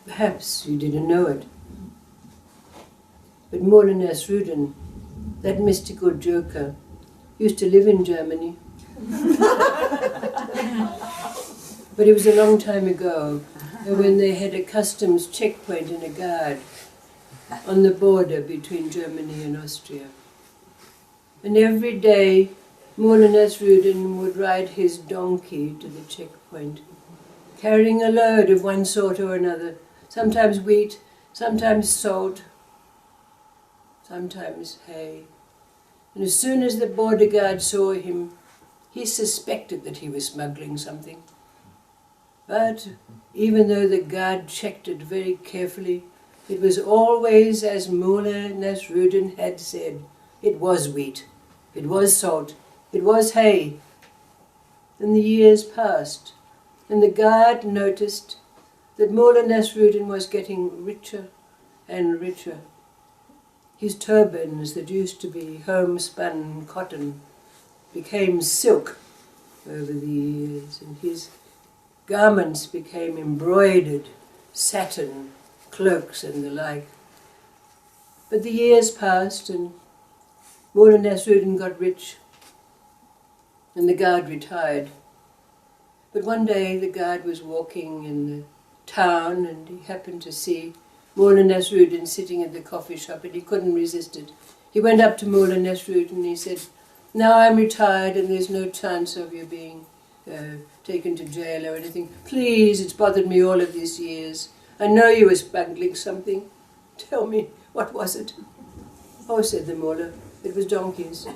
Perhaps you didn't know it, but Mullah Nasrudin, that mystical joker, used to live in Germany. But it was a long time ago, when they had a customs checkpoint and a guard on the border between Germany and Austria. And every day, Mullah Nasrudin would ride his donkey to the checkpoint, carrying a load of one sort or another, sometimes wheat, sometimes salt, sometimes hay. And as soon as the border guard saw him, he suspected that he was smuggling something. But even though the guard checked it very carefully, it was always as Mullah Nasrudin had said. It was wheat, it was salt, it was hay. And the years passed, and the guard noticed that Mullah Nasrudin was getting richer and richer. His turbans that used to be homespun cotton became silk over the years, and his garments became embroidered satin, cloaks and the like. But the years passed and Mullah Nasrudin got rich and the guard retired. But one day the guard was walking in the town and he happened to see Mullah Nasrudin sitting at the coffee shop and he couldn't resist it. He went up to Mullah Nasrudin and he said, "Now I'm retired and there's no chance of you being taken to jail or anything. Please, it's bothered me all of these years. I know you were smuggling something. Tell me, what was it?" "Oh," said the Mullah, "it was donkeys."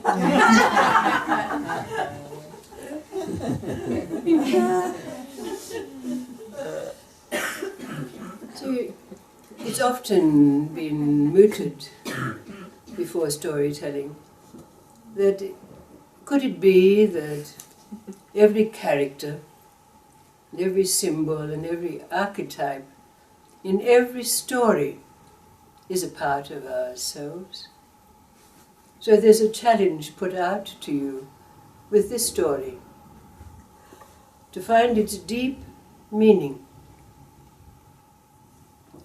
So it's often been mooted before storytelling that could it be that every character, every symbol and every archetype in every story is a part of ourselves? So there's a challenge put out to you with this story to find its deep meaning.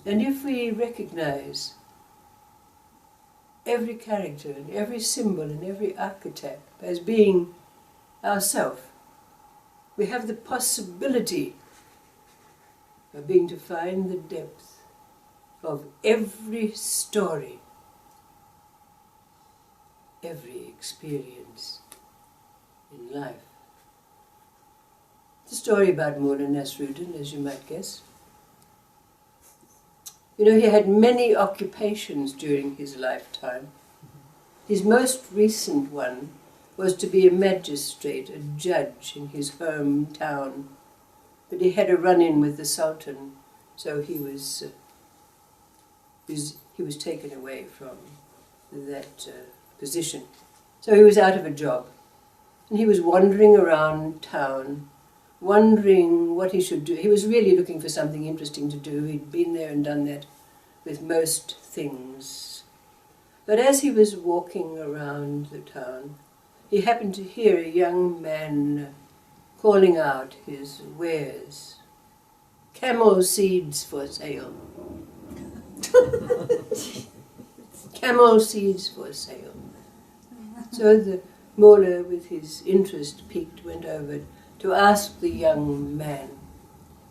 And if we recognize every character and every symbol and every archetype as being ourself, we have the possibility of being to find the depth of every story, every experience in life. It's a story about Mullah Nasrudin, as you might guess. You know, he had many occupations during his lifetime. His most recent one was to be a magistrate, a judge in his hometown. But he had a run-in with the Sultan, so he was taken away from that position. So he was out of a job. And he was wandering around town, wondering what he should do. He was really looking for something interesting to do. He'd been there and done that with most things. But as he was walking around the town, he happened to hear a young man calling out his wares. "Camel seeds for sale." Camel seeds for sale. So the Mullah, with his interest piqued, went over to ask the young man.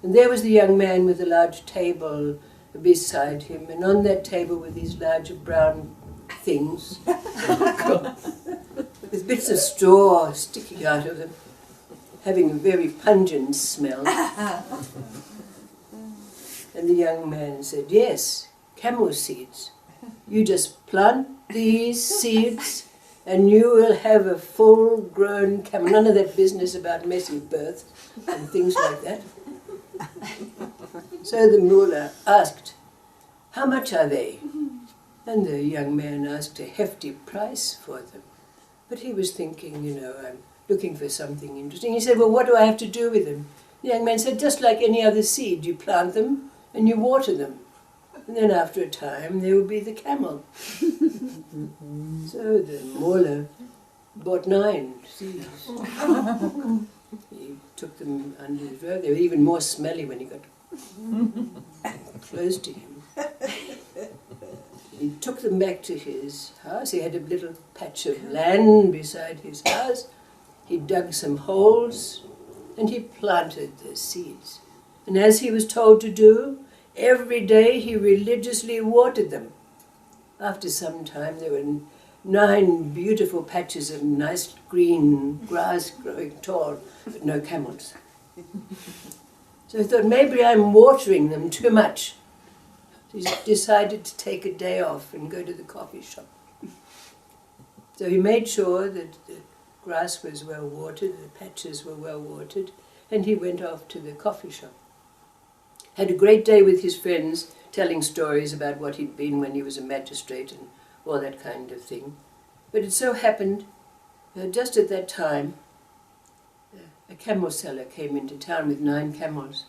And there was the young man with a large table beside him, and on that table were these large brown things with bits of straw sticking out of them, having a very pungent smell. And the young man said, "Yes, camel seeds. You just plant these seeds and you will have a full-grown camel." None of that business about messy birth and things like that. So the Mullah asked, "How much are they?" And the young man asked a hefty price for them. But he was thinking, you know, I'm looking for something interesting. He said, well, what do I have to do with them? The young man said, just like any other seed, you plant them and you water them. And then after a time, they will be the camel. So the Mullah bought 9 seeds. He took them under his rug. They were even more smelly when he got close to him. He took them back to his house. He had a little patch of land beside his house. He dug some holes and he planted the seeds. And as he was told to do, every day he religiously watered them. After some time there were 9 beautiful patches of nice green grass growing tall, but no camels. So he thought, maybe I'm watering them too much. He decided to take a day off and go to the coffee shop. So he made sure that the grass was well watered, the patches were well watered, and he went off to the coffee shop. Had a great day with his friends, telling stories about what he'd been when he was a magistrate and all that kind of thing. But it so happened, just at that time, a camel seller came into town with 9 camels.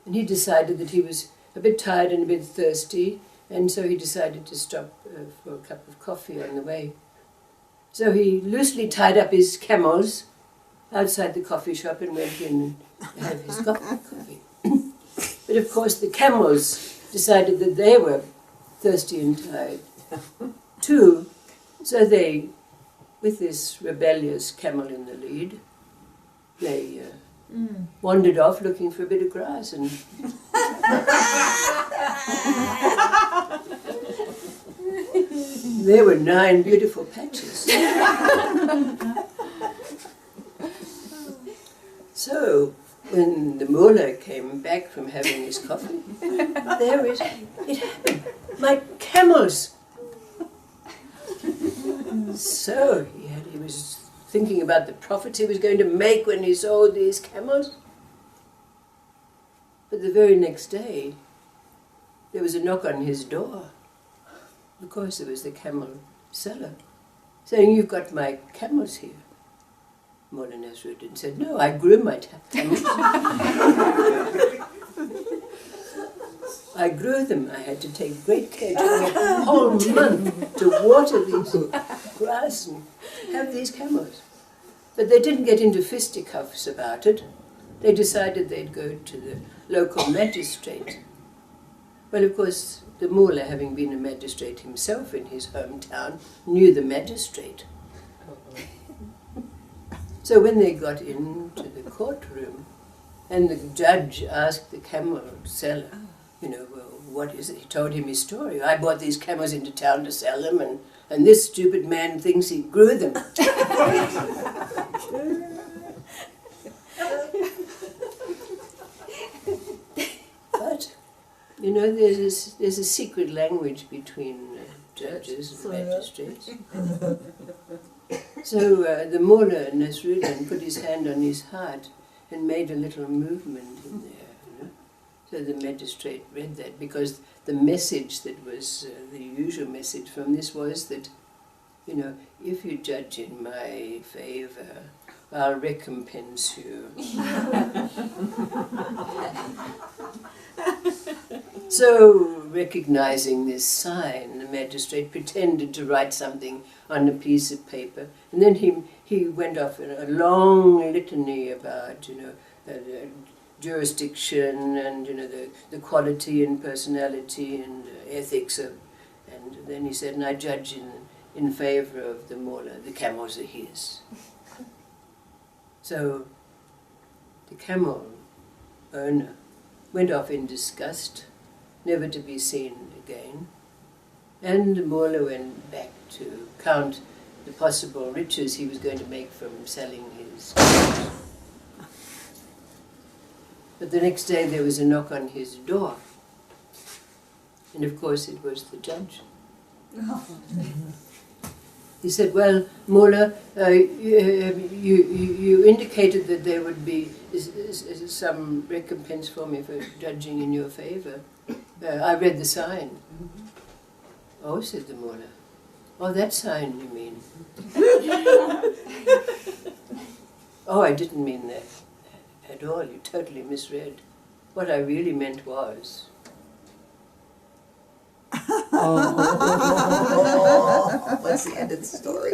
And he decided that he was a bit tired and a bit thirsty, and so he decided to stop for a cup of coffee on the way. So he loosely tied up his camels outside the coffee shop and went in and had his coffee. But of course the camels decided that they were thirsty and tired too, so they, with this rebellious camel in the lead, they wandered off looking for a bit of grass, and there were 9 beautiful patches. So when the Mullah came back from having his coffee, there it happened. My camels! So he was thinking about the profits he was going to make when he sold these camels. But the very next day, there was a knock on his door. Of course, it was the camel seller, saying, "You've got my camels here." Mullah Nasrudin said, "No, I grew my camels. I grew them. I had to take great care. It took me a whole month to water these grass and have these camels." But they didn't get into fisticuffs about it. They decided they'd go to the local magistrate. Well, of course, the Mullah, having been a magistrate himself in his hometown, knew the magistrate. So when they got into the courtroom, and the judge asked the camel seller, well, what is it? He told him his story. "I brought these camels into town to sell them, and this stupid man thinks he grew them." But, there's a secret language between judges and magistrates. So the Mullah Nasrudin put his hand on his heart and made a little movement in there. So the magistrate read that, because the message that was the usual message from this was that, if you judge in my favor, I'll recompense you. So, recognizing this sign, the magistrate pretended to write something on a piece of paper, and then he went off in a long litany about, jurisdiction and, the quality and personality and ethics of, and then he said, "And I judge in favor of the Mullah, the camels are his." So the camel owner went off in disgust, never to be seen again, and the Mullah went back to count the possible riches he was going to make from selling his camels. But the next day there was a knock on his door, and of course it was the judge. He said, "Well, Mullah, you indicated that there would be some recompense for me for judging in your favor. I read the sign." "Oh," said the Mullah. Oh, that sign you mean. Oh, I didn't mean that at all. You totally misread. What I really meant was... What's the end of the story?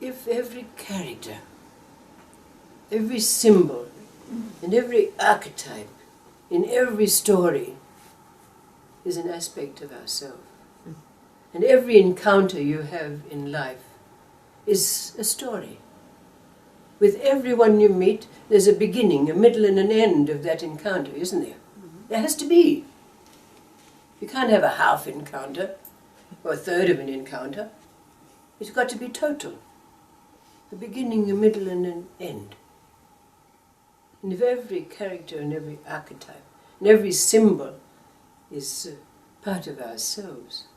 If every character, every symbol, and every archetype in every story is an aspect of ourselves, and every encounter you have in life is a story. With everyone you meet, there's a beginning, a middle, and an end of that encounter, isn't there? There has to be. You can't have a half encounter, or a third of an encounter. It's got to be total. A beginning, a middle, and an end. And if every character and every archetype and every symbol is part of ourselves,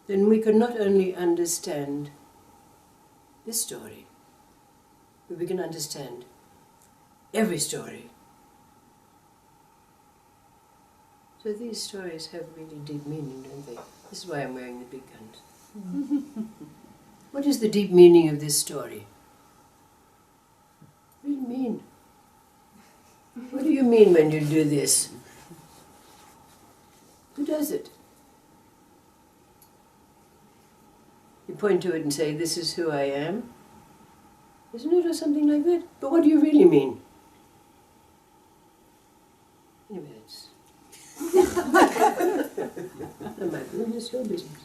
then we can not only understand this story, but we can understand every story. So these stories have really deep meaning, don't they? This is why I'm wearing the big guns. What is the deep meaning of this story? What do you mean? What do you mean when you do this? Who does it? You point to it and say, this is who I am? Isn't it, or something like that? But what do you really mean? Anyway, it's... Oh my goodness, your business.